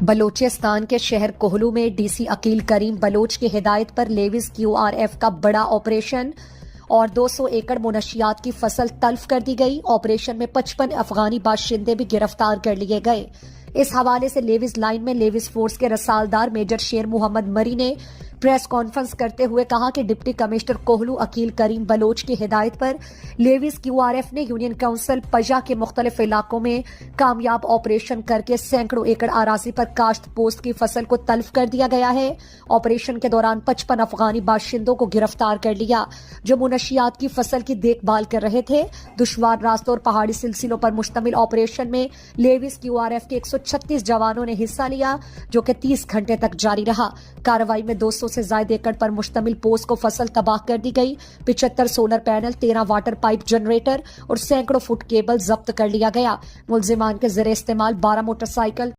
بلوچستان کے شہر کوہلو میں ڈی سی عقیل کریم بلوچ کی ہدایت پر لیوز QRF کا بڑا آپریشن اور 200 ایکڑ منشیات کی فصل تلف کر دی گئی۔ آپریشن میں 55 افغانی باشندے بھی گرفتار کر لیے گئے۔ اس حوالے سے لیوز لائن میں لیوز فورس کے رسالدار میجر شیر محمد مری نے پریس کانفرنس کرتے ہوئے کہا کہ ڈپٹی کمشنر کوہلو عقیل کریم بلوچ کی ہدایت پر لیوز QRF نے یونین کونسل پجا کے مختلف علاقوں میں کامیاب آپریشن کر کے سینکڑوں ایکڑ اراضی پر کاشت پوست کی فصل کو تلف کر دیا گیا ہے۔ آپریشن کے دوران 55 افغانی باشندوں کو گرفتار کر لیا جو منشیات کی فصل کی دیکھ بھال کر رہے تھے۔ دشوار راستوں اور پہاڑی سلسلوں پر مشتمل آپریشن میں لیوز QRF کے 136 جوانوں نے حصہ لیا جو کہ 30 گھنٹے تک جاری رہا۔ کارروائی میں 200 سے زائد ایکڑ پر مشتمل پوست کو فصل تباہ کر دی گئی۔ 75 solar panel, 13 water pipe generator اور سینکڑوں فٹ کیبل ضبط کر لیا گیا۔ ملزمان کے زیر استعمال 12 موٹر سائیکل،